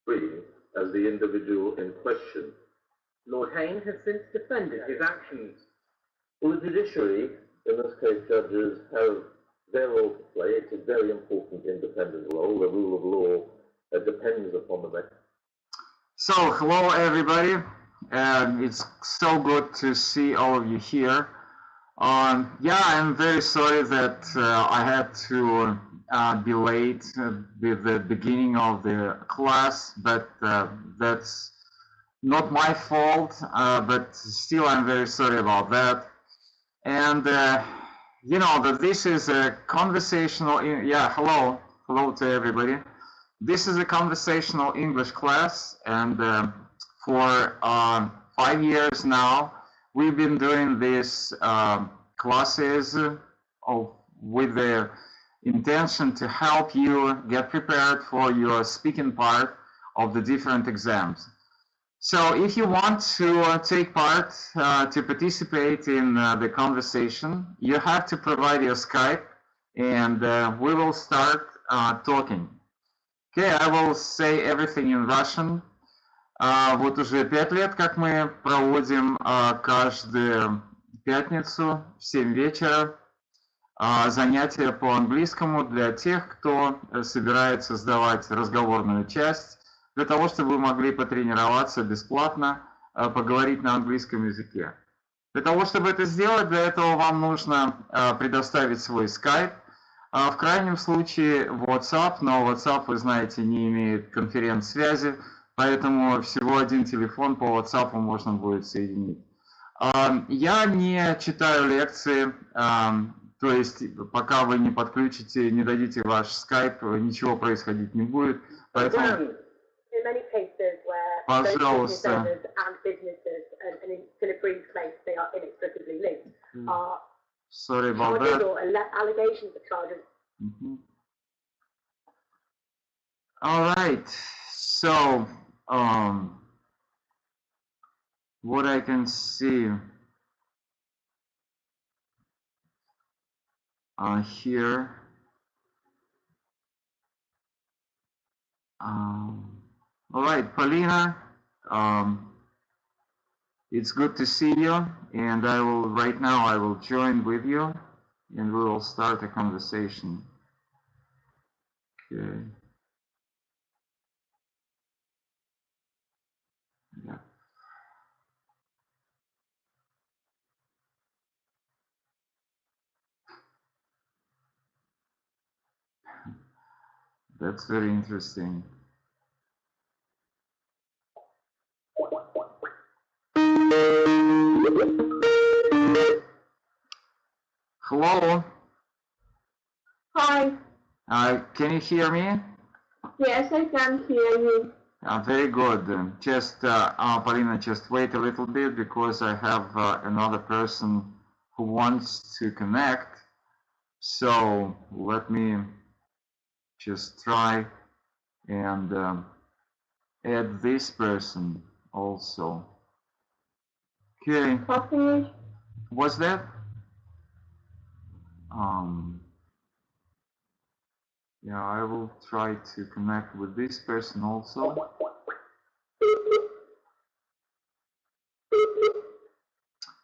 screen as the individual in question. Lord Hayne has since defended his actions. Well, the judiciary, in this case judges, have their role to play. It's a very important independent role. The rule of law depends upon the mechanism. So, hello everybody. It's so good to see all of you here. Yeah, I'm very sorry that I had to be late with the beginning of the class, but that's not my fault, but still I'm very sorry about that. And you know that this is a conversational, hello to everybody. This is a conversational English class, and for 5 years now, we've been doing these classes with the intention to help you get prepared for your speaking part of the different exams. So if you want to take part, to participate in the conversation, you have to provide your Skype, and we will start talking. Okay, I will say everything in Russian. Вот уже 5 лет, как мы проводим каждую пятницу в 7 вечера занятия по английскому для тех, кто собирается сдавать разговорную часть, для того, чтобы вы могли потренироваться бесплатно, поговорить на английском языке. Для того, чтобы это сделать, для этого вам нужно предоставить свой Skype. В крайнем случае WhatsApp, но WhatsApp, вы знаете, не имеет конференц-связи, поэтому всего один телефон по WhatsApp можно будет соединить. Я не читаю лекции, то есть пока вы не подключите, не дадите ваш Skype, ничего происходить не будет, поэтому... Пожалуйста. Sorry about that. Allegations of charges. All right. So, what I can see here. All right, Paulina. It's good to see you, and right now I will join with you, and we will start a conversation. Okay. Yeah. That's very interesting. Hello. Hi. Can you hear me? Yes, I can hear you. Very good. Just, Paulina, just wait a little bit because I have another person who wants to connect. So let me just try and add this person also. Okay. Okay. What's that? Yeah, I will try to connect with this person also.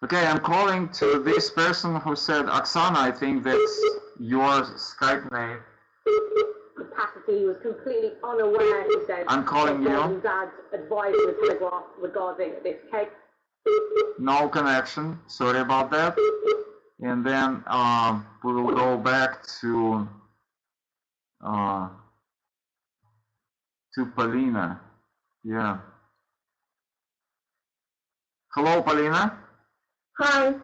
Okay, I'm calling to this person who said, Oksana, I think that's your Skype name. Capacity, he was completely unaware, he said. I'm calling you. Dad's advised the Telegraph regarding this case. No connection, sorry about that. And then we will go back to Paulina. Yeah. Hello, Paulina. Hi.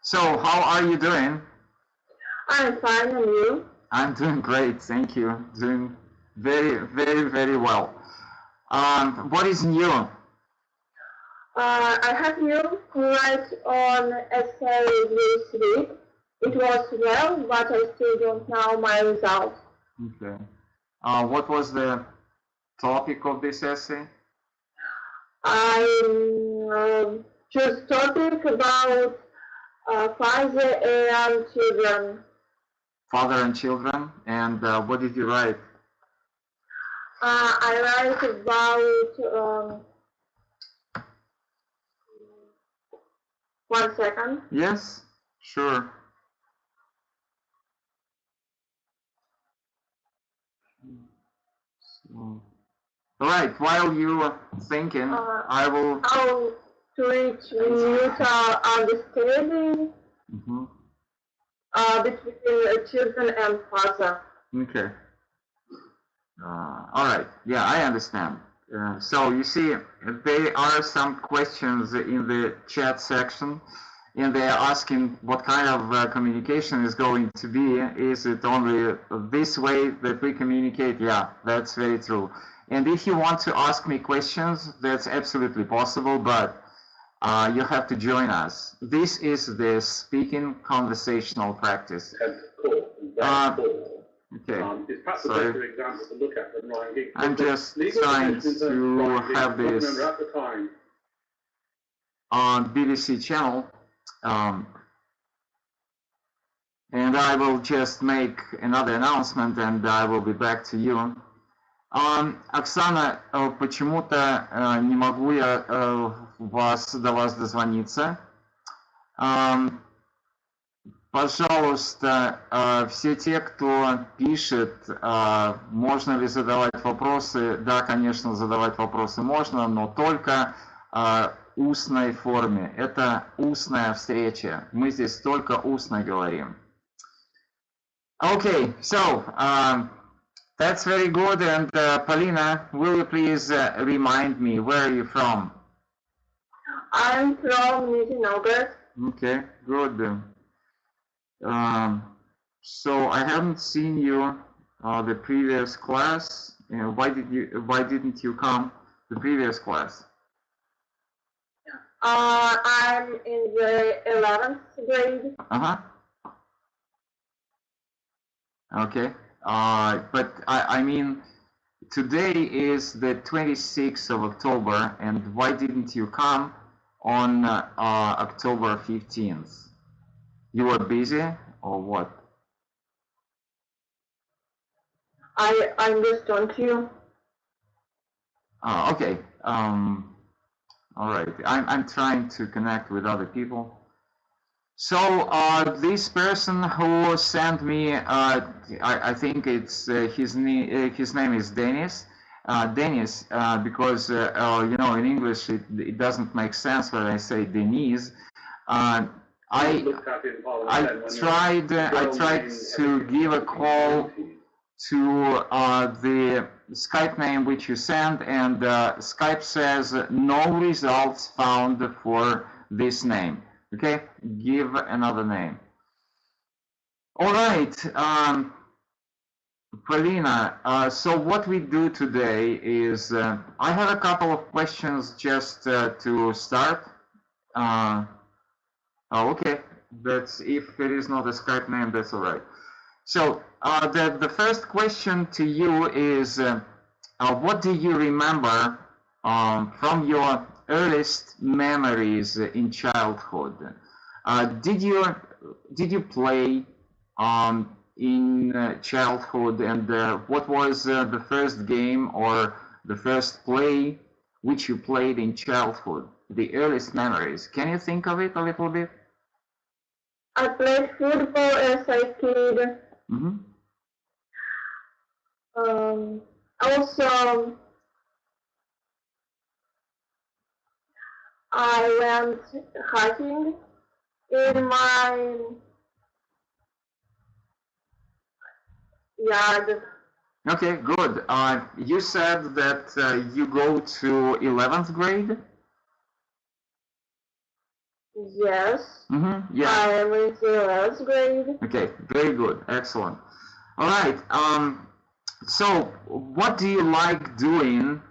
So, how are you doing? I'm fine, and you? I'm doing great, thank you. Doing very, very, very well. What is new? I have new write on essay this week. It was well, but I still don't know my result. Okay. What was the topic of this essay? I just topic about father and children. Father and children. And what did you write? I write about 1 second. Yes, sure. So, all right, while you are thinking, I will... How to reach mutual understanding between children and father. Okay. All right. Yeah, I understand. So you see, there are some questions in the chat section, and they are asking what kind of communication is going to be. Is it only this way that we communicate? Yeah, that's very true. And if you want to ask me questions, that's absolutely possible, but you have to join us. This is the speaking conversational practice. Okay. It's perhaps a better example to look at than Ryan Giggs. I'm just trying to have this on BBC channel, and I will just make another announcement, and I will be back to you. Оксана, почему-то не могу я до вас дозвониться. Пожалуйста, все те, кто пишет, можно ли задавать вопросы? Да, конечно, задавать вопросы можно, но только в устной форме. Это устная встреча. Мы здесь только устно говорим. Okay, so that's very good. And Polina, will you please remind me, where are you from? I'm from Nizhny Novgorod. Okay, good. So I haven't seen you the previous class. Why didn't you come the previous class? I'm in the 11th grade. Okay. But I mean, today is the 26th of October, and why didn't you come on October 15th? You were busy or what? I understand you. Okay. All right. I'm trying to connect with other people. So this person who sent me, I think it's his name is Dennis. Dennis, because you know, in English it doesn't make sense when I say Denise. I tried to give a call to the Skype name which you sent, and Skype says no results found for this name. Okay, give another name. All right, Polina, so what we do today is I have a couple of questions just to start. Okay, that's, if it is not a Skype name, that's all right. So the first question to you is, what do you remember from your earliest memories in childhood? Did you play in childhood, and what was the first game or the first play which you played in childhood? The earliest memories. Can you think of it a little bit? I played football as a kid. Also, I went hiking in my yard. Okay, good. You said that you go to 11th grade? Yes. Yeah. I am in the 11th grade. Okay, very good. Excellent. All right. So what do you like doing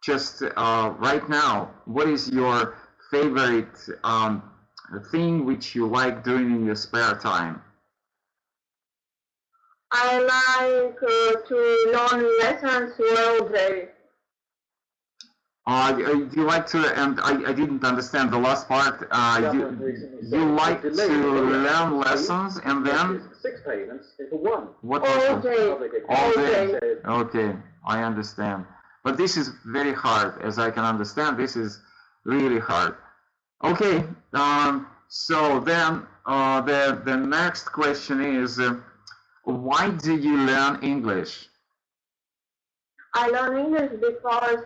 just right now? What is your favorite thing which you like doing in your spare time? I like to learn lessons all day. Do you like to, and I didn't understand the last part, you like to learn lessons and then? 6 payments into one. What All day. All day. Okay, I understand. But this is very hard, as I can understand. This is really hard. Okay, so then the next question is, why do you learn English? I learn English because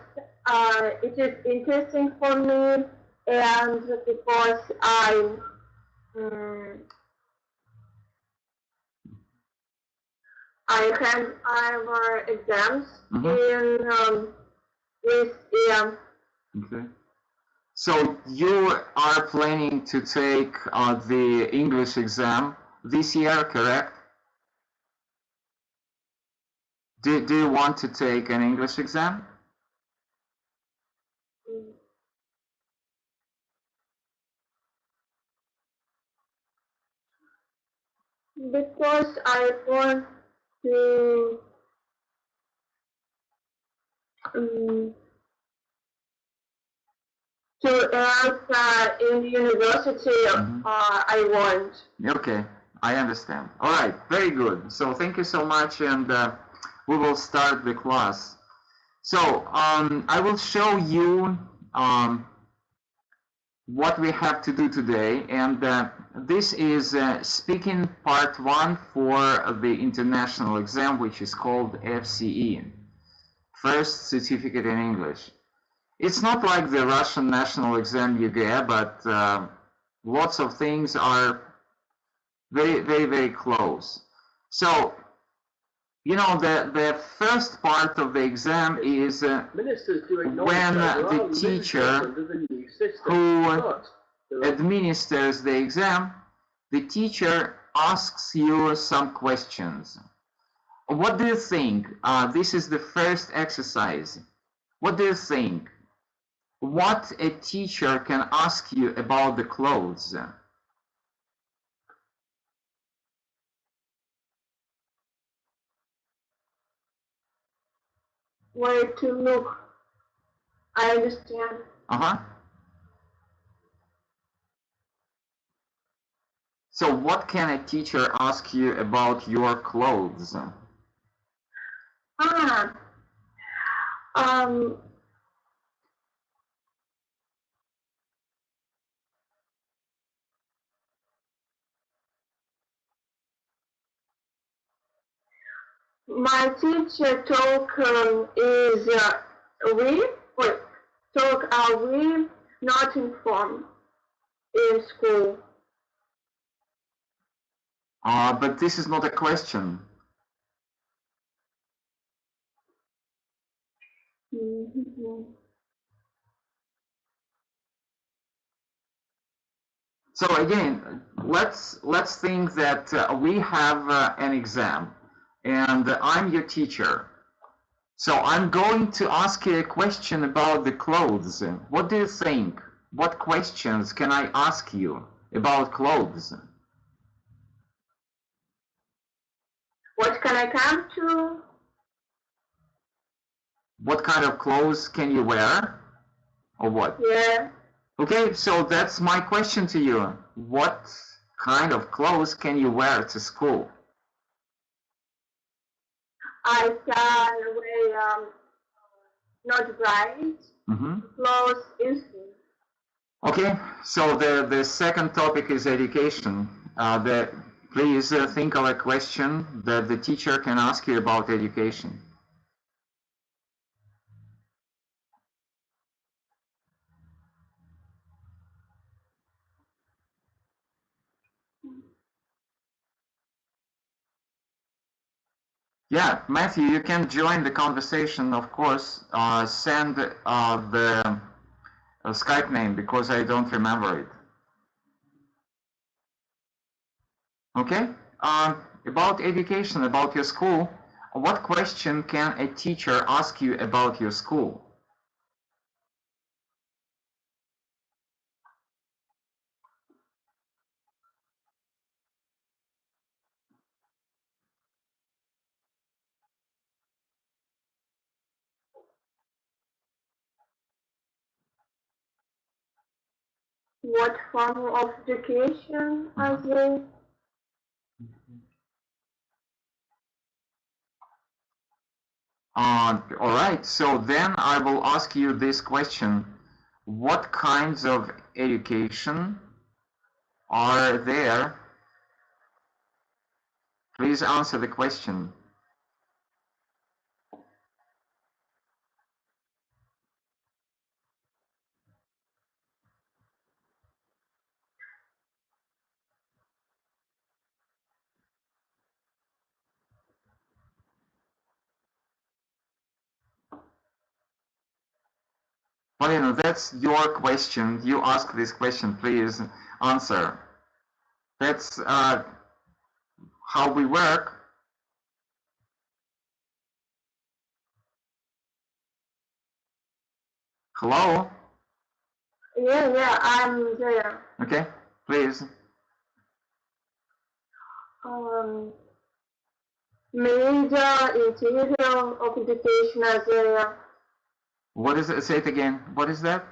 it is interesting for me and because I have our exams in this year. Okay. So you are planning to take the English exam this year, correct? Do you want to take an English exam? Because I want to enter in university I want. Okay, I understand. All right, very good. So thank you so much, and we will start the class. So I will show you what we have to do today, and this is speaking part 1 for the international exam, which is called FCE, First Certificate in English. It's not like the Russian national exam you get, but lots of things are very, very, very close. So, you know, the first part of the exam is when the teacher who administers the exam, the teacher asks you some questions. What do you think? This is the first exercise. What do you think? What a teacher can ask you about the clothes? Where to look. I understand. So what can a teacher ask you about your clothes? My teacher talk are we not informed in school? But this is not a question. So again, let's think that we have an exam, and I'm your teacher. So I'm going to ask you a question about the clothes. What do you think? What questions can I ask you about clothes? What can I come to? What kind of clothes can you wear? Or what? Yeah. Okay, so that's my question to you. What kind of clothes can you wear to school? I can wear not bright clothes instead. Okay, so the second topic is education. Please think of a question that the teacher can ask you about education. Yeah, Matthew, you can join the conversation, of course. Send the Skype name because I don't remember it. Okay, about education, about your school, what question can a teacher ask you about your school? what form of education are they? All right, so then I will ask you this question. What kinds of education are there? Please answer the question. Vladimir, that's your question. You ask this question, please answer. That's how we work. Hello? Yeah, I'm there. Okay, please. Major, interior of education are there. What is it? Say it again. What is that?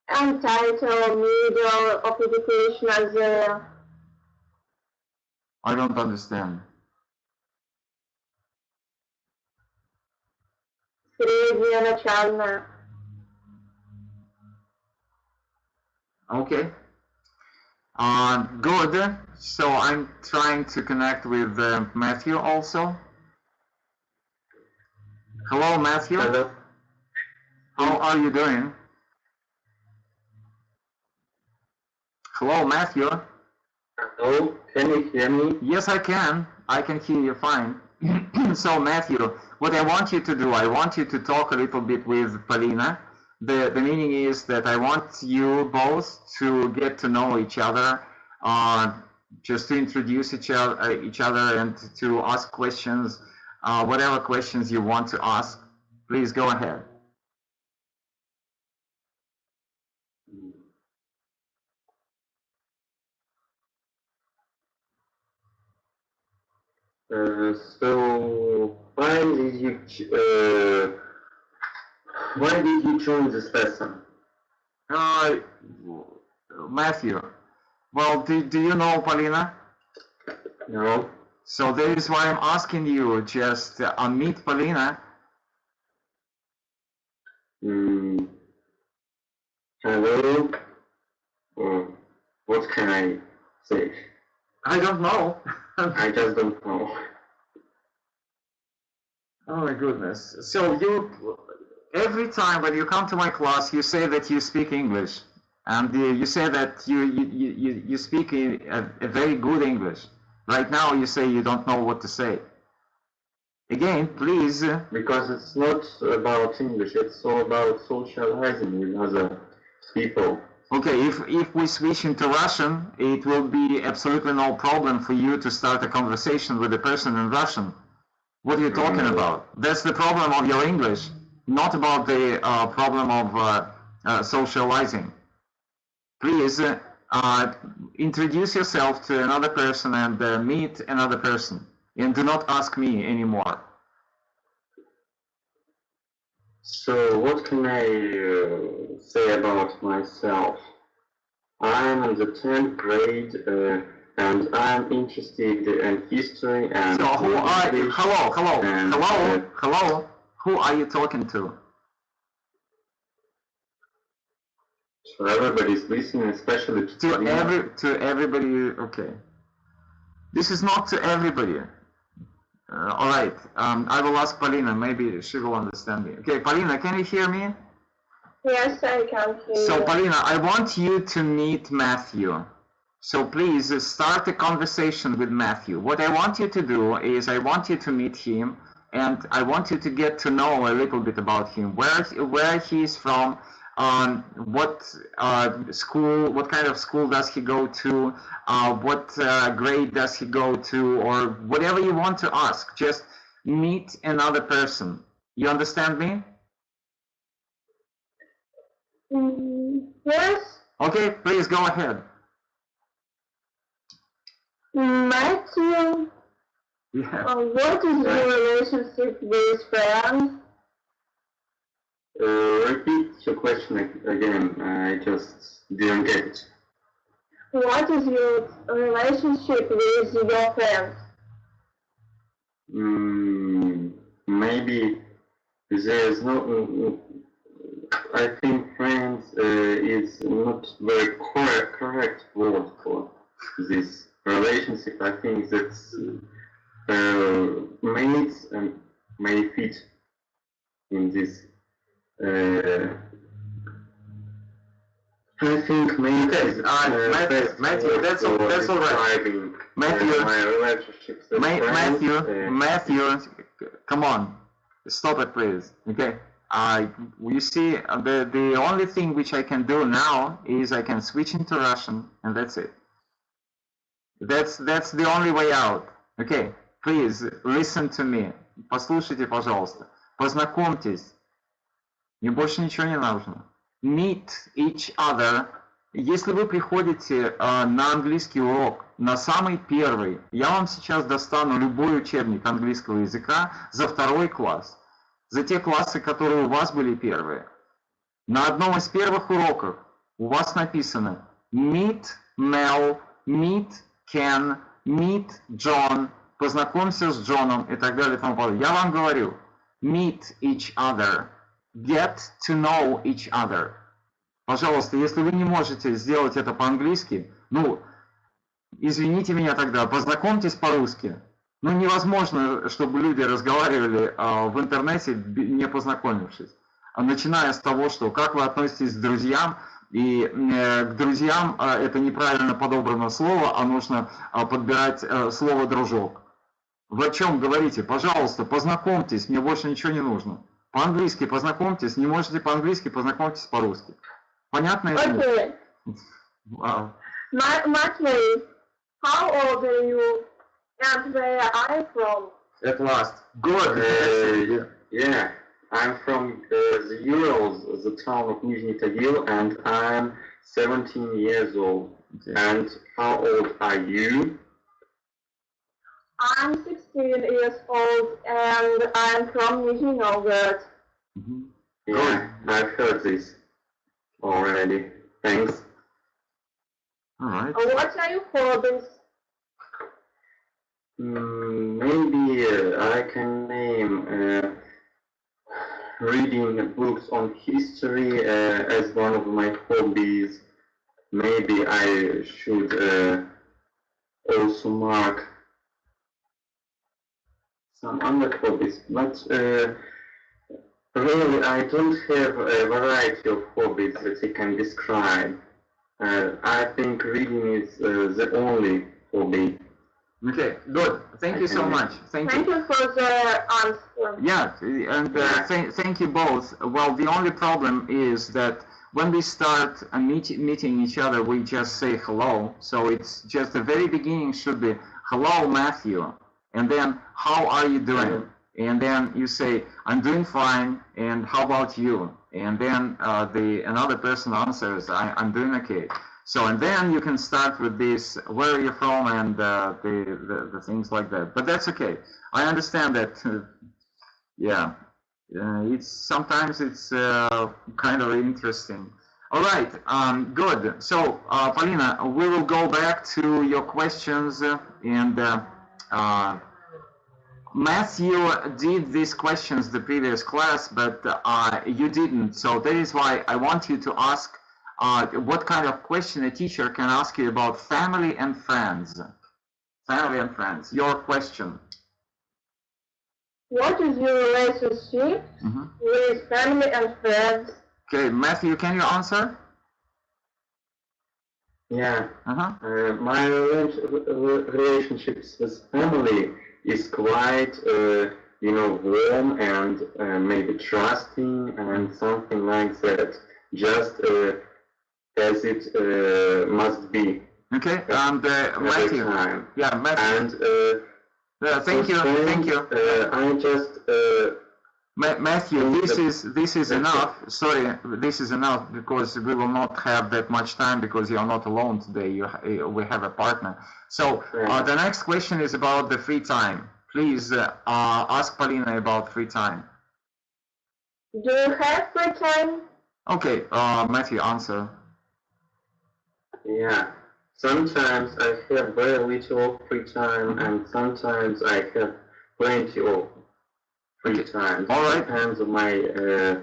And title, middle of education are there. I don't understand. Средняя, начальная. Okay. Good. So I'm trying to connect with Matthew also. Hello, Matthew. Hello. How are you doing? Hello, Matthew. Hello, can you hear me? Yes, I can. I can hear you fine. So, Matthew, what I want you to do, I want you to talk a little bit with Polina. The meaning is that I want you both to get to know each other, just to introduce each other and to ask questions, whatever questions you want to ask. Please go ahead. So why did you join this lesson? Matthew, well, do you know Polina? No. So that is why I'm asking you, just meet Polina. Hello. What can I say? I don't know. I just don't know. Oh my goodness. So you, every time when you come to my class, you say that you speak English. And you say that you speak a very good English. Right now you say you don't know what to say. Again, please. Because it's not about English, it's all about socializing with other people. Okay, if we switch into Russian, it will be absolutely no problem for you to start a conversation with a person in Russian. What are you talking about? That's the problem of your English, not about the problem of socializing. Please introduce yourself to another person and meet another person. And do not ask me anymore. So what can I say about myself? I'm in the 10th grade and I'm interested in history and... So who are you? Hello. And, Hello. Who are you talking to? So everybody's listening, especially to everybody. Okay. This is not to everybody. All right. I will ask Polina. Maybe she will understand me. Okay, Polina, can you hear me? Yes, I can hear you. So, Polina, I want you to meet Matthew. So please start a conversation with Matthew. What I want you to do is I want you to meet him, and I want you to get to know a little bit about him, where he's from, what school, what kind of school does he go to, what grade does he go to, or whatever you want to ask. Just meet another person. You understand me? Yes. Okay, please go ahead. Matthew, Yeah. what is your relationship with friends? repeat your question again. I just didn't get it. What is your relationship with your friends? Maybe there's no. I think friends is not very correct word for this relationship. I think that's mates may fit in this. I think maybe Matthew, that's all right. Matthew, come on, stop it, please. Okay. You see, the only thing which I can do now is I can switch into Russian, and that's it. That's the only way out. Okay, please listen to me. Послушайте, пожалуйста. Познакомьтесь. Мне больше ничего не нужно. Meet each other. Если вы приходите на английский урок, на самый первый, я вам сейчас достану любой учебник английского языка за 2 класс. За те классы, которые у вас были первые. На одном из первых уроков у вас написано Meet Mel, Meet Ken, Meet John, познакомься с Джоном и так далее и тому подобное. Я вам говорю, meet each other, get to know each other. Пожалуйста, если вы не можете сделать это по-английски, ну, извините меня тогда, познакомьтесь по-русски. Ну, невозможно, чтобы люди разговаривали в интернете, не познакомившись. Начиная с того, что как вы относитесь к друзьям, и к друзьям это неправильно подобрано слово, а нужно подбирать слово «дружок». Вы о чем говорите? Пожалуйста, познакомьтесь, мне больше ничего не нужно. По-английски познакомьтесь, не можете по-английски, познакомьтесь по-русски. Понятно? Okay. Wow. Matthew, how old are you and where are you from? At last. Good. Yeah, I'm from the Urals, the town of Nizhny Tagil, and I'm 17 years old. Okay. And how old are you? I'm 16 years old and I'm from Nizhny Novgorod. Mm-hmm. Yeah, I've heard this already. Thanks. All right. What are your hobbies? Maybe I can name reading books on history as one of my hobbies. Maybe I should also mark some other hobbies, but really I don't have a variety of hobbies that I can describe. I think reading is the only hobby. Okay, good. Thank you so much. Thank you. Thank you for the answer. Yeah, and thank you both. Well, the only problem is that when we start meeting each other, we just say hello. So it's just the very beginning should be, hello, Matthew. And then, how are you doing? And then you say, I'm doing fine. And how about you? And then another person answers, I'm doing okay. So, and then you can start with this, where are you from, and the things like that. But that's okay. I understand that, yeah, sometimes it's kind of interesting. All right, good. So, Polina, we will go back to your questions, and Matthew did these questions the previous class, but you didn't. So that is why I want you to ask what kind of question a teacher can ask you about family and friends. Family and friends. Your question. What is your relationship with family and friends? Okay, Matthew, can you answer? Yeah. My relationships with family is quite, warm and maybe trusting and something like that. Just as it must be. Okay, and Matthew. Time. Yeah, Matthew. And thank you. I just. Matthew, this is enough. Sorry, this is enough because we will not have that much time because you are not alone today. We have a partner. So the next question is about the free time. Please ask Polina about free time. Do you have free time? Okay, Matthew, answer. Yeah. Sometimes I have very little free time, and sometimes I have plenty of free time. All right. Depends on my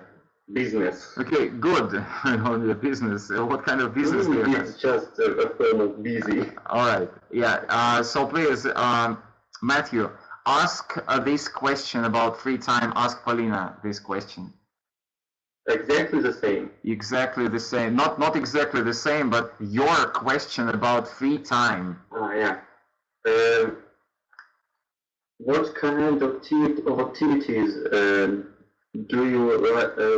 business. Okay, good. On your business. What kind of business do you have? It's just a form of busy. All right. Yeah. So please, Matthew, ask this question about free time. Ask Paulina this question. Exactly the same. Exactly the same. Not exactly the same, but your question about free time. Yeah. What kind of activities do you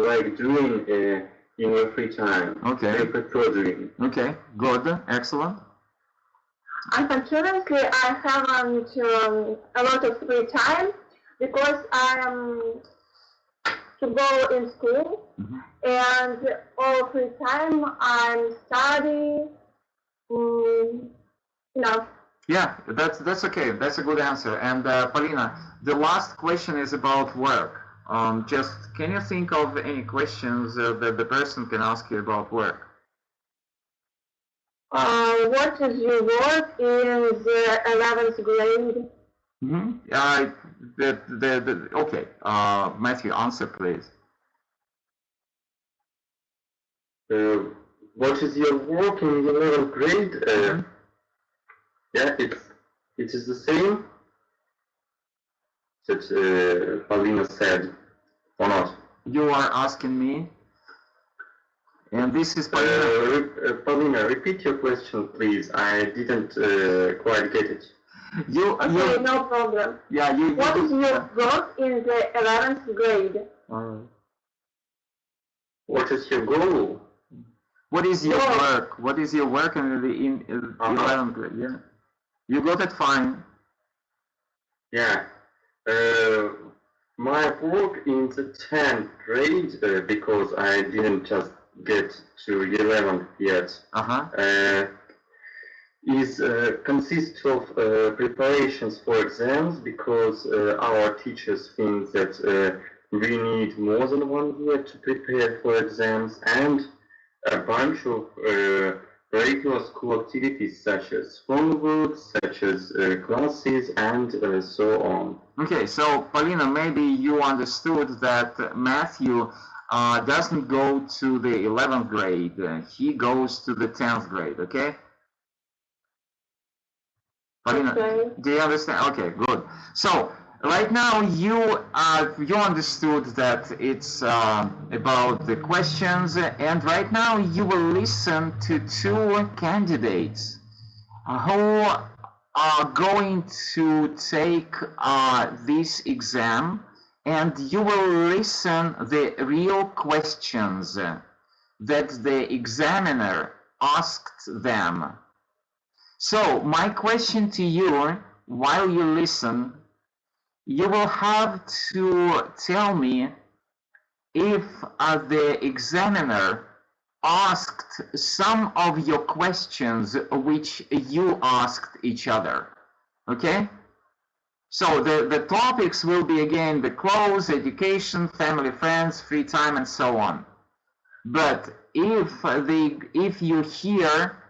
like doing in your free time? Okay. Do you prefer doing? Okay. Good. Excellent. Unfortunately, I haven't a lot of free time because I am to go in school, and all free time I'm studying. No. Yeah, that's okay. That's a good answer. And Paulina, the last question is about work. Just can you think of any questions that the person can ask you about work? What is your work in the 11th grade? Okay. Matthew, answer please. What is your work in the 11th grade? Yeah, it is the same that Paulina said, or not? You are asking me, and this is Paulina. Paulina, repeat your question, please. I didn't quite get it. Okay, no problem. Yeah, What is your work in the 11th grade? What is your goal? What is your work? What is your work in the 11th grade? Yeah, you got it fine. Yeah. My work in the 10th grade, because I didn't just get to 11th yet, consists of preparations for exams, because our teachers think that we need more than 1 year to prepare for exams, and a bunch of regular school activities such as homework, such as classes, and so on. Okay, so Paulina, maybe you understood that Matthew doesn't go to the 11th grade. He goes to the 10th grade, okay? Paulina, okay. Do you understand? Okay, good. So right now you understood that it's about the questions, and right now you will listen to two candidates who are going to take this exam, and you will listen the real questions that the examiner asked them. So my question to you, while you listen, you will have to tell me if the examiner asked some of your questions which you asked each other, okay? So the topics will be again the clothes, education, family, friends, free time, and so on. But if you hear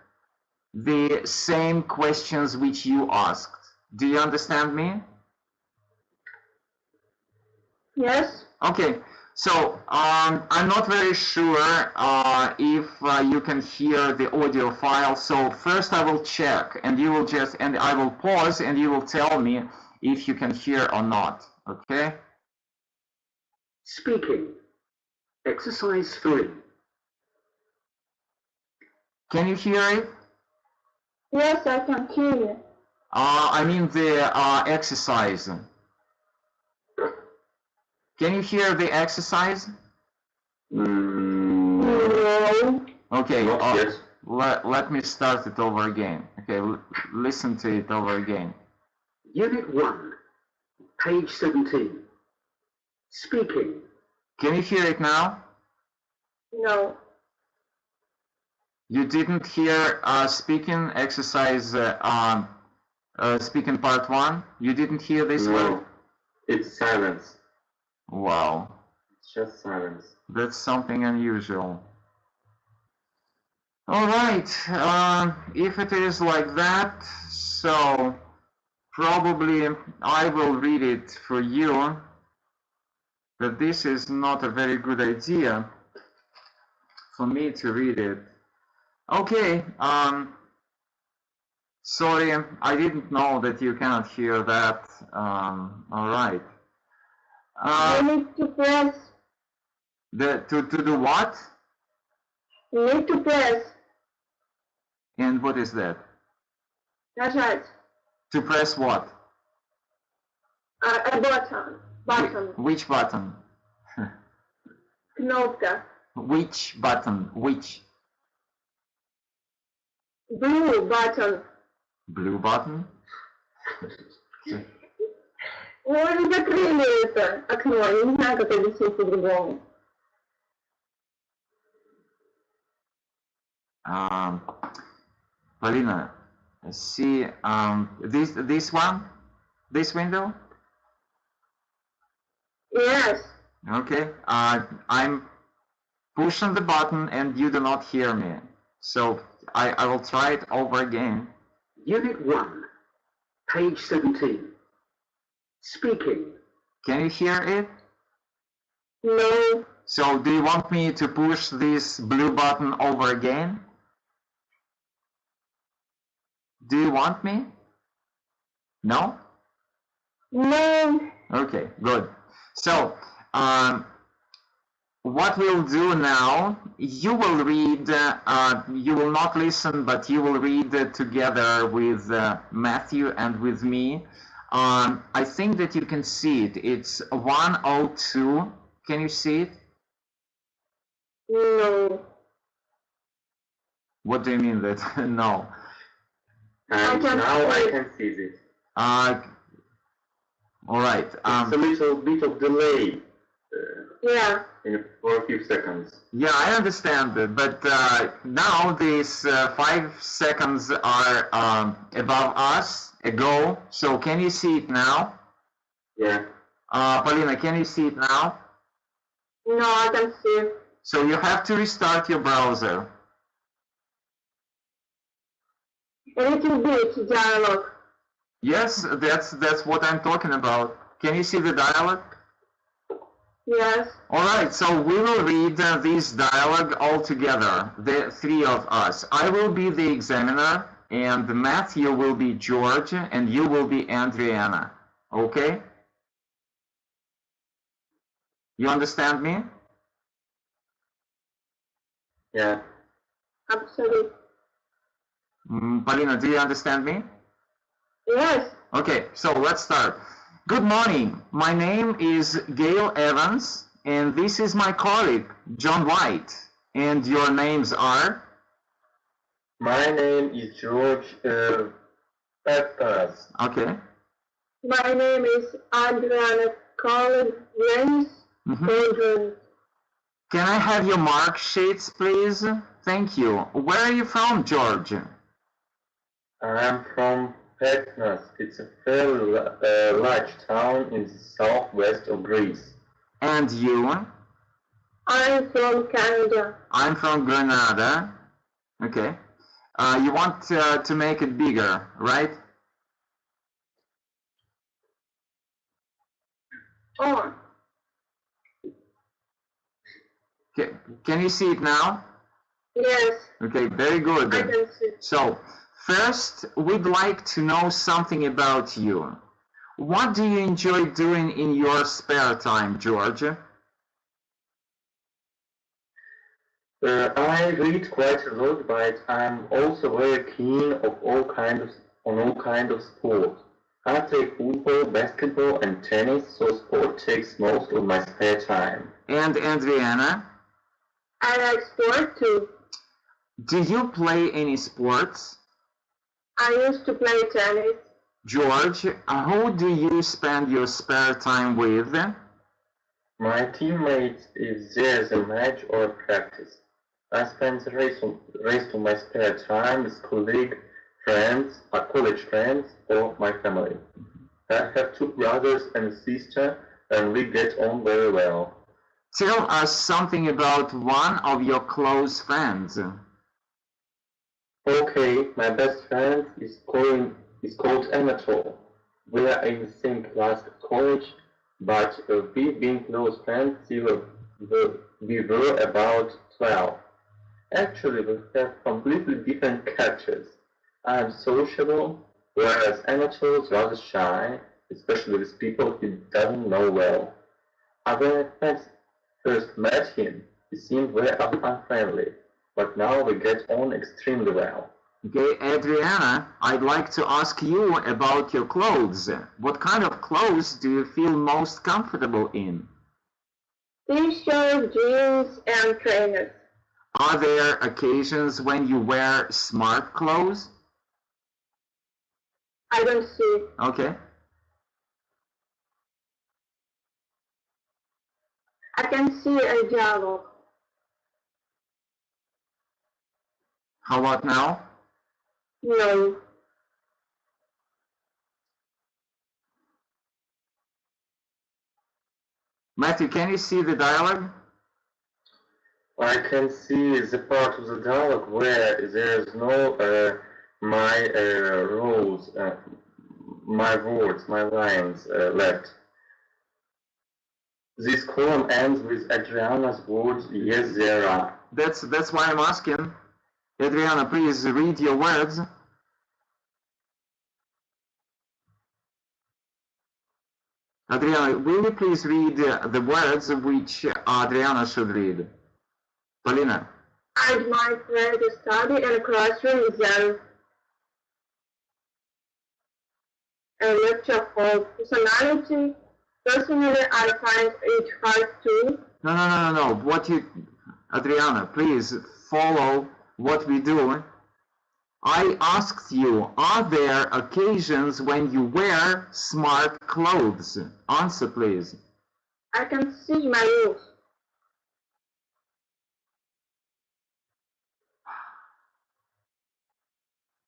the same questions which you asked, do you understand me? Yes. Okay. So I'm not very sure if you can hear the audio file. So first I will check, and you will I will pause, and you will tell me if you can hear or not. Okay? Speaking. Exercise 3. Can you hear it? Yes, I can hear you. I mean the exercise. Can you hear the exercise? No. Okay. Yes. Let me start it over again. Okay, listen to it over again. Unit 1, page 17. Speaking. Can you hear it now? No. You didn't hear speaking exercise, speaking part 1? You didn't hear this word? It's silence. Wow. just silence. That's something unusual. All right, if it is like that, so probably I will read it for you, but this is not a very good idea for me to read it. Okay, sorry, I didn't know that you cannot hear that. All right. You need to press. To do what? You need to press. And what is that? Нажать. To press what? A button. Button. Which button? Кнопка. Which button? Which? Blue button. Blue button? Мы уже закрыли это окно. Я не знаю, как объяснить по-другому. Polina, see this one? This window? Yes. Okay. I'm pushing the button and you do not hear me. So I will try it over again. Unit 1, page 17. Speaking. Can you hear it? No. So do you want me to push this blue button over again? Do you want me? No? No. Okay, good. So, what we'll do now, you will read, you will not listen, but you will read together with Matthew and with me. I think that you can see it. It's 102. Can you see it? No. What do you mean that no? And now I can see this. All right. It's a little bit of delay. Yeah. For a few seconds. Yeah, I understand that, but now these 5 seconds are above us ago. So can you see it now? Yeah. Polina, can you see it now? No, I can see. So you have to restart your browser. A little bit dialogue. Yes, that's what I'm talking about. Can you see the dialogue? Yes. All right, so we will read this dialogue all together, the 3 of us. I will be the examiner, and Matthew will be George, and you will be Adriana. Okay? You understand me? Yeah. Absolutely. Polina, do you understand me? Yes. Okay, so let's start. Good morning. My name is Gail Evans, and this is my colleague, John White. And your names are? My name is George Peppas. Okay. My name is Adriana Collins James. Can I have your mark sheets, please? Thank you. Where are you from, George? I'm from Petnas. It's a fairly large town in the southwest of Greece. And you? I'm from Canada. I'm from Grenada. Okay. You want to make it bigger, right? Oh. Okay. Can you see it now? Yes. Okay, very good. I can see. So, first, we'd like to know something about you. What do you enjoy doing in your spare time, George? I read quite a lot, but I'm also very keen on all kinds of sport. I play football, basketball, and tennis, so sport takes most of my spare time. And Adriana? I like sport too. Do you play any sports? I used to play tennis. George, who do you spend your spare time with? My teammates, if there's a match or a practice. I spend the rest of my spare time with colleague, friends, college friends, or my family. I have 2 brothers and a sister, and we get on very well. Tell us something about one of your close friends. Okay, my best friend is called Anatole. We are in the same class at college, but we've been close friends till we were about 12. Actually, we have completely different characters. I am sociable, whereas Anatole is rather shy, especially with people he doesn't know well. When I first met him, he seemed very unfriendly, but now we get on extremely well. Okay, Adriana, I'd like to ask you about your clothes. What kind of clothes do you feel most comfortable in? T-shirts, jeans, and trainers. Are there occasions when you wear smart clothes? I don't see. Okay. I can see a dialogue. How about now? No. Matthew, can you see the dialogue? I can see the part of the dialogue where there is no my rules, my words, my lines left. This column ends with Adriana's words, yes, there are. That's why I'm asking. Adriana, please read your words. Adriana, will you please read the words which Adriana should read? Polina. I'd much rather study in a classroom than a lecture hall. Personally, I find it hard to. No. What you, Adriana, please follow what we do. I asked you, are there occasions when you wear smart clothes? Answer, please. I can see my rules.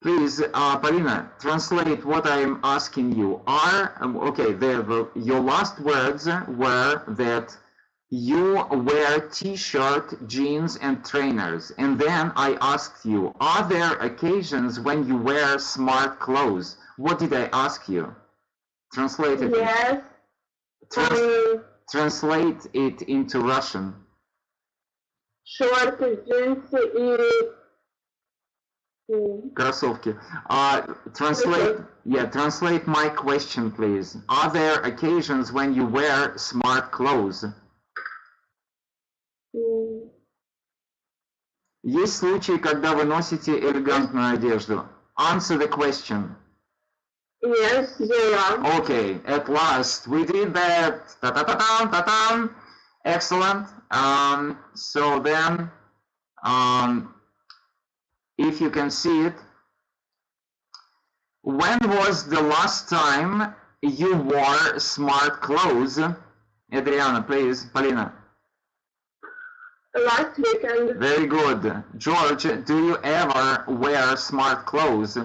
Please, Polina, translate what I'm asking you. Okay, your last words were that you wear t-shirt, jeans, and trainers. And then I asked you, are there occasions when you wear smart clothes? What did I ask you? Translate it. Yes. Translate it into Russian. Short jeans и Кроссовки. Translate my question, please. Are there occasions when you wear smart clothes? Есть случаи, когда вы носите элегантную одежду. Answer the question. Yes, there are. Okay, at last we did that. Ta-ta-ta-tam. Excellent. So then, if you can see it, when was the last time you wore smart clothes? Adriana, please. Polina. Last weekend. Very good. George, do you ever wear smart clothes?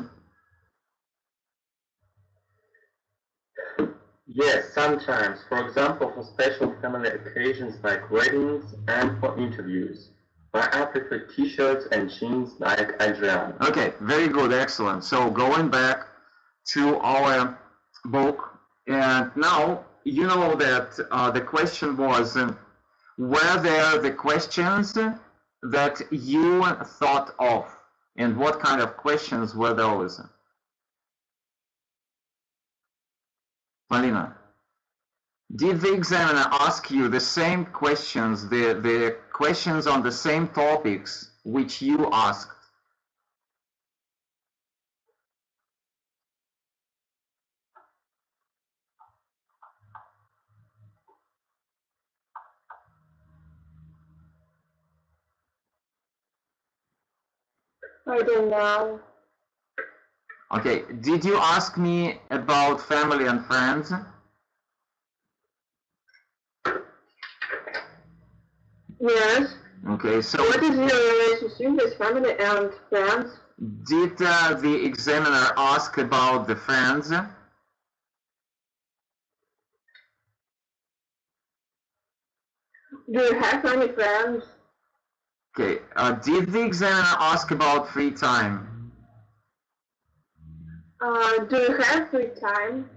Yes, sometimes. For example, for special family occasions like weddings and for interviews. But I prefer t-shirts and jeans like Adriana. Okay, very good, excellent. So going back to our book, and now you know that the question was, were there the questions that you thought of? And what kind of questions were those? Polina, did the examiner ask you the same questions, the questions on the same topics which you asked? I don't know. Okay, did you ask me about family and friends? Yes. Okay, so what is your relationship with family and friends? Did the examiner ask about the friends? Do you have any friends? Okay, did the examiner ask about free time? Do you have free time?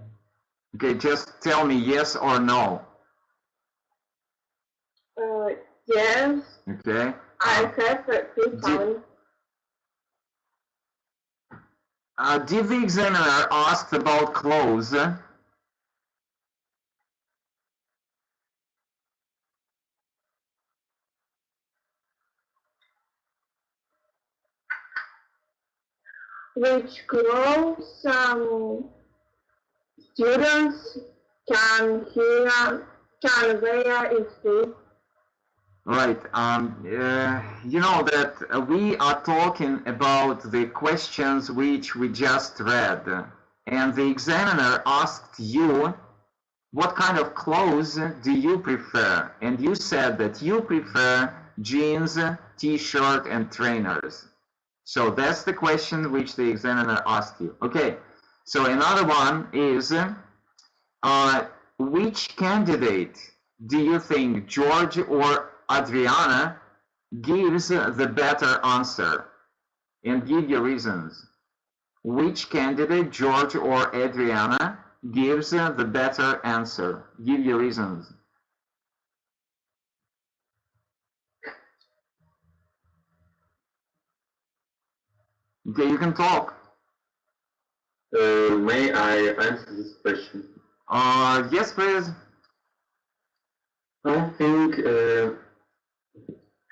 Okay, just tell me yes or no. Yes. Okay. I have free time. Did the examiner ask about clothes? Which clothes students can wear in school? Right. You know that we are talking about the questions which we just read, and the examiner asked you, what kind of clothes do you prefer? And you said that you prefer jeans, t-shirt, and trainers. So that's the question which the examiner asked you. Okay. So another one is, which candidate do you think, George or Adriana, gives the better answer? And give your reasons. Which candidate, George or Adriana, gives the better answer? Give your reasons. Okay, you can talk. May I answer this question? Yes, please. I think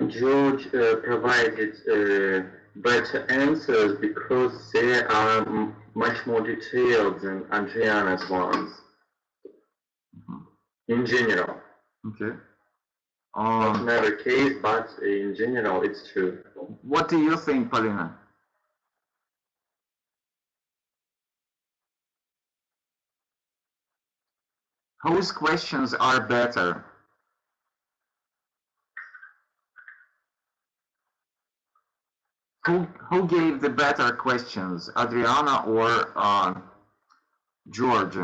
George provided better answers because they are much more detailed than Adriana's ones. In general. Okay. Not in every case, but in general, it's true. What do you think, Paulina? Whose questions are better? Who gave the better questions, Adriana or George?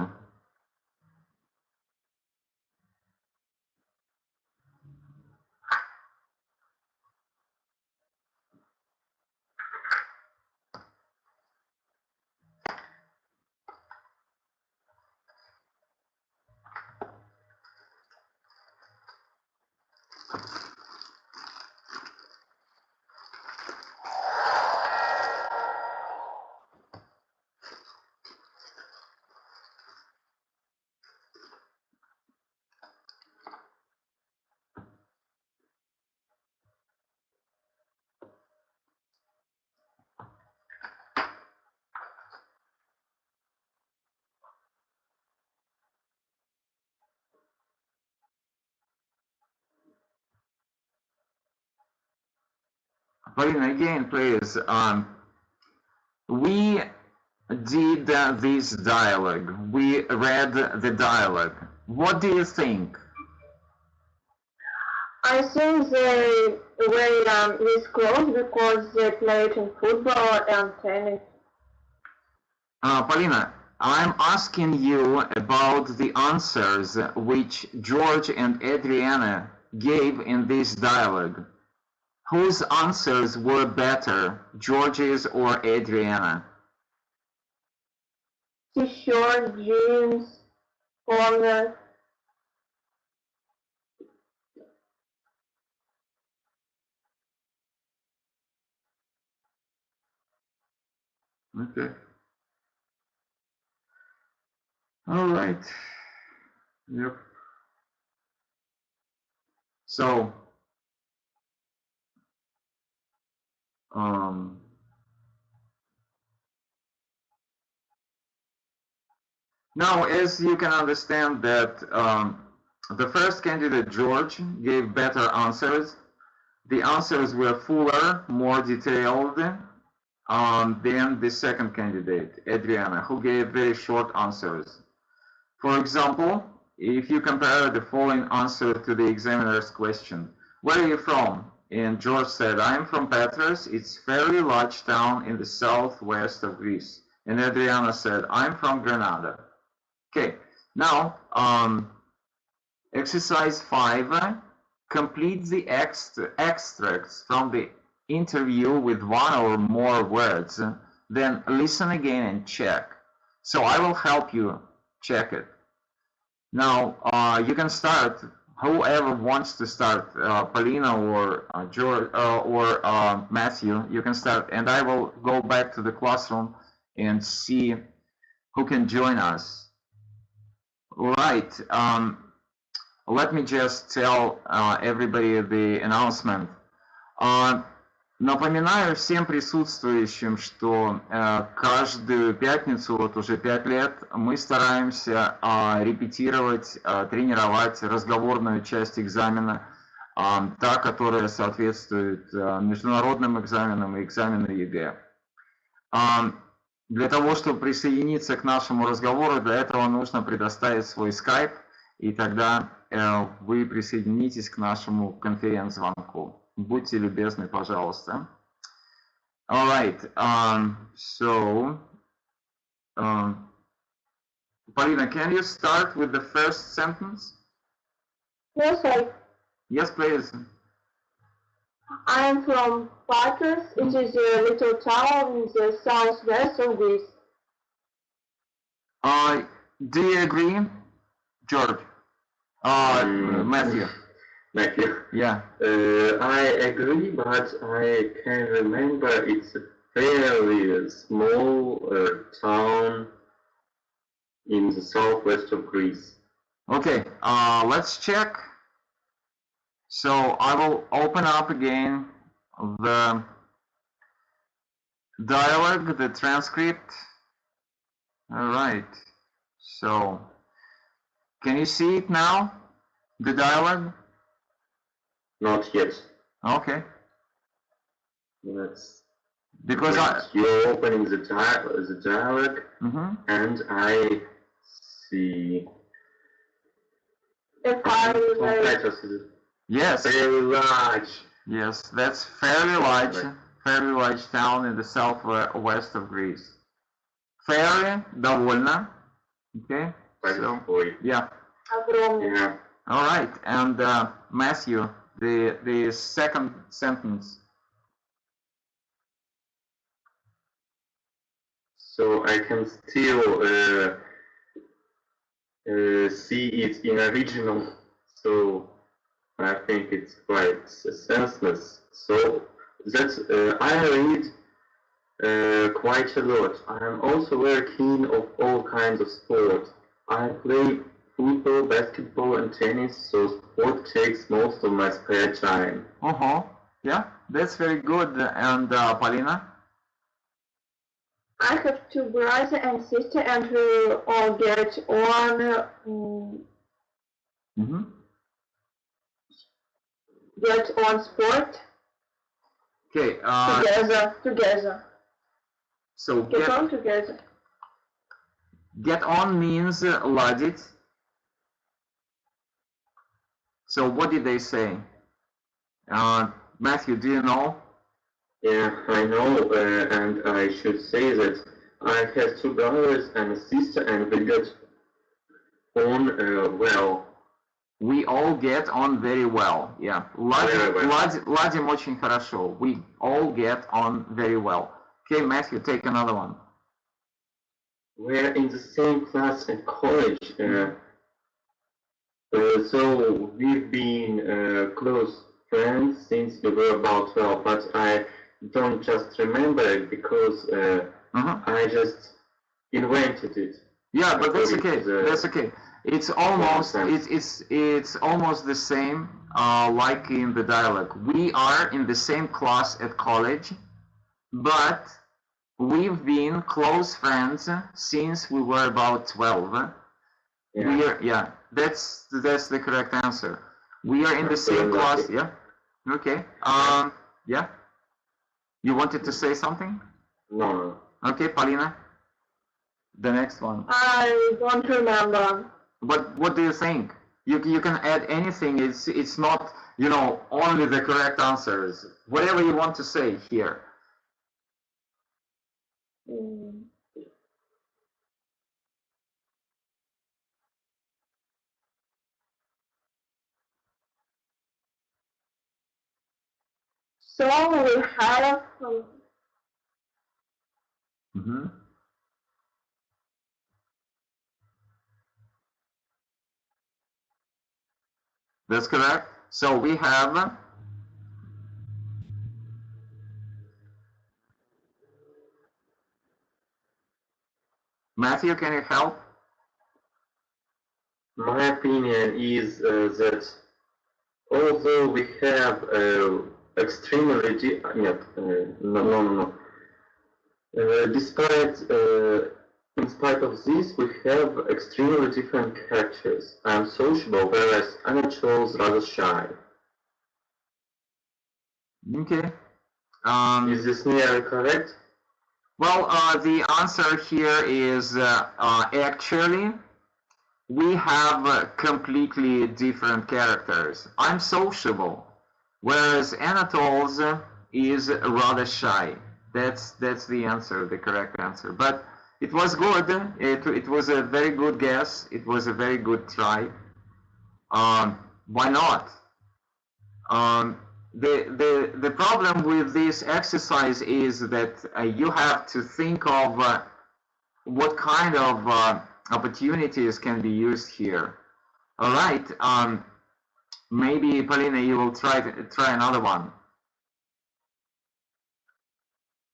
Paulina, again, please. We did this dialogue. We read the dialogue. What do you think? I think they wear these clothes because they played in football and tennis. Paulina, I'm asking you about the answers which George and Adriana gave in this dialogue. Whose answers were better, George's or Adriana? T-shirt, jeans, Converse. Okay. All right. Yep. So, now, as you can understand that the first candidate, George, gave better answers. The answers were fuller, more detailed than the second candidate, Adriana, who gave very short answers. For example, if you compare the following answer to the examiner's question, where are you from? And George said, I'm from Patras. It's a fairly large town in the southwest of Greece. And Adriana said, I'm from Granada. Okay, now, exercise 5, complete the extracts from the interview with one or more words, then listen again and check. So I will help you check it. Now, you can start, whoever wants to start, Paulina or George or Matthew, you can start, and I will go back to the classroom and see who can join us. Right. Let me just tell everybody the announcement. Напоминаю всем присутствующим, что каждую пятницу, вот уже 5 лет, мы стараемся репетировать, тренировать разговорную часть экзамена, та, которая соответствует международным экзаменам и экзамену ЕГЭ. Для того, чтобы присоединиться к нашему разговору, для этого нужно предоставить свой скайп, и тогда вы присоединитесь к нашему конференц-звонку. Будьте любезны, пожалуйста. All right. Paulina, can you start with the first sentence? Yes, sir. Yes, please. I am from Patras. It is a little town in the southwest of Greece. Do you agree, George? Matthew. Matthew. Yeah. I agree, but I can remember it's a fairly small town in the southwest of Greece. Okay, let's check. So I will open up again the dialogue, the transcript. All right. So, can you see it now? The dialogue? Not yet. Okay. That's because you're opening the dialogue, and I see. Yes. Very large. Yes, that's fairly large town in the southwest of Greece. Fairly, довольно. Okay. So, yeah. Yeah. All right, and Matthew, the second sentence. So I can still see it in original. So I think it's quite senseless. So that's I read quite a lot. I am also very keen of all kinds of sport. I play football, basketball, and tennis, so sport takes most of my spare time. Yeah, that's very good. And Paulina? I have 2 brothers and sister, and we all get on sport. Okay. Together. So get on together. Get on means ладить. So what did they say? Matthew, do you know? Yeah, I know, and I should say that I have 2 brothers and a sister, and we get on well. We all get on very well. Yeah, ладим очень хорошо. We all get on very well. Okay, Matthew, take another one. We're in the same class at college, so we've been close friends since we were about 12, but I don't just remember it because I just invented it. Yeah, but that's okay. That's okay. It's almost it's almost the same like in the dialogue. We are in the same class at college, but we've been close friends since we were about 12. Yeah. That's the correct answer. We are in the same class. Yeah. Okay. Yeah. You wanted to say something? No. Okay, Paulina. The next one. I don't remember. But what do you think? You can add anything. It's not only the correct answers. Whatever you want to say here. So we have That's correct. So we have Matthew, can you help? My opinion is that although we have extremely in spite of this, we have extremely different characters. I'm sociable, whereas Anatole is rather shy. Okay. Is this nearly correct? Well, the answer here is actually we have completely different characters. I'm sociable, whereas Anatole is rather shy. That's the answer, the correct answer. But it was good. It was a very good guess. It was a very good try. Why not? The problem with this exercise is that you have to think of what kind of opportunities can be used here. All right. Maybe Paulina, you will try another one.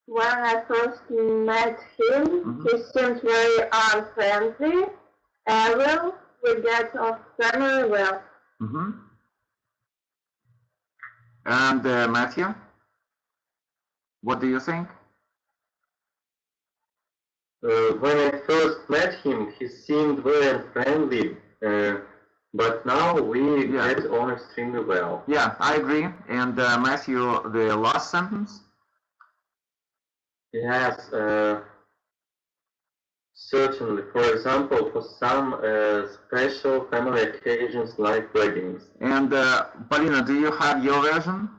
when I first met him, he seemed very unfriendly, evil. We get off very well. And Matthew, what do you think? When I first met him, he seemed very unfriendly, but now we get on extremely well. Yeah, I agree. And Matthew, the last sentence? Yes, certainly. For example, for some special family occasions like weddings. And Paulina, do you have your version?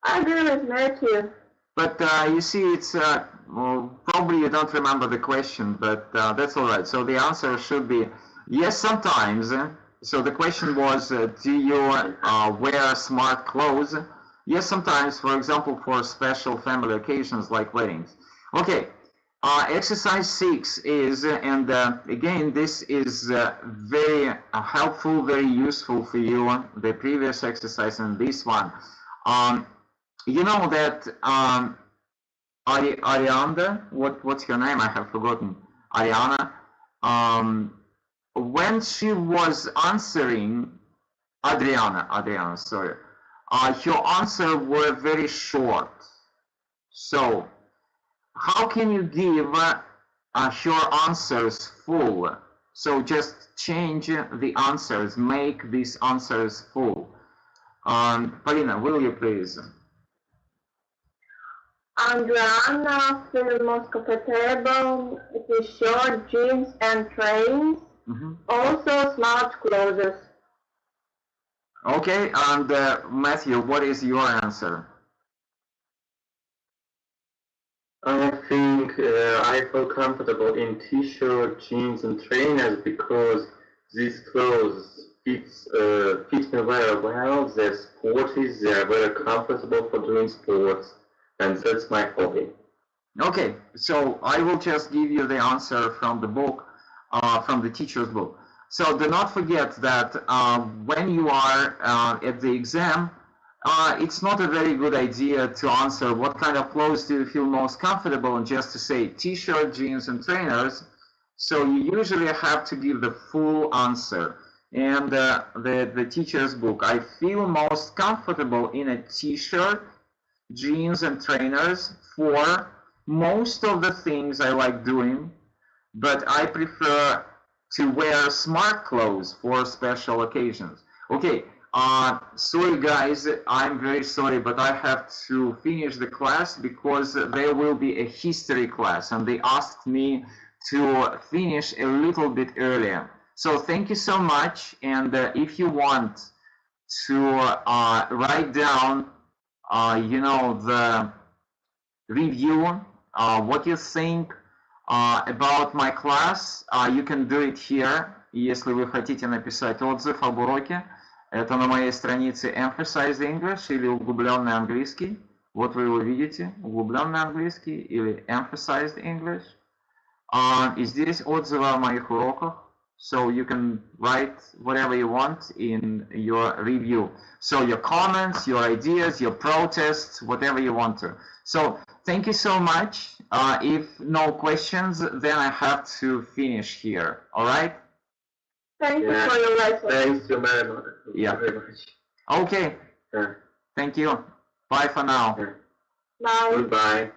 I agree with Matthew. But you see, it's well, probably you don't remember the question, but that's all right. So the answer should be yes, sometimes. So the question was, do you wear smart clothes? Yes, sometimes, for example, for special family occasions like weddings. Okay, exercise 6 is, and again, this is very helpful, very useful for you, the previous exercise and this one. You know that Arianda, what's her name? I have forgotten. Ariana. When she was answering, Adriana, sorry. Her answers were very short. So, how can you give her answers full? So just change the answers, make these answers full. Paulina, will you please? Adriana feels most comfortable with short jeans and trains, also smart clothes. Okay, and Matthew, what is your answer? I think I feel comfortable in t-shirt, jeans, and trainers because these clothes fit me very well. They're sporty, they're very comfortable for doing sports, and that's my hobby. Okay, so I will just give you the answer from the book, from the teacher's book. So do not forget that when you are at the exam, it's not a very good idea to answer what kind of clothes do you feel most comfortable and just to say t-shirt, jeans, and trainers. So you usually have to give the full answer. And the teacher's book, I feel most comfortable in a t-shirt, jeans, and trainers for most of the things I like doing, but I prefer to wear smart clothes for special occasions. Okay, sorry guys, I'm very sorry, but I have to finish the class because there will be a history class and they asked me to finish a little bit earlier. So thank you so much, and if you want to write down you know, the review, what you think about my class, you can do it here, если вы хотите написать отзыв об уроке. Это на моей странице Emphasize English или углубленный английский. Вот вы его видите, углубленный английский или Emphasized English. И здесь отзывы о моих уроках. So you can write whatever you want in your review. So your comments, your ideas, your protests, whatever you want to. So thank you so much. If no questions, then I have to finish here. All right? Thank you for your lesson. Thanks you very much. Yeah. Very much. Okay. Yeah. Thank you. Bye for now. Yeah. Bye. Goodbye.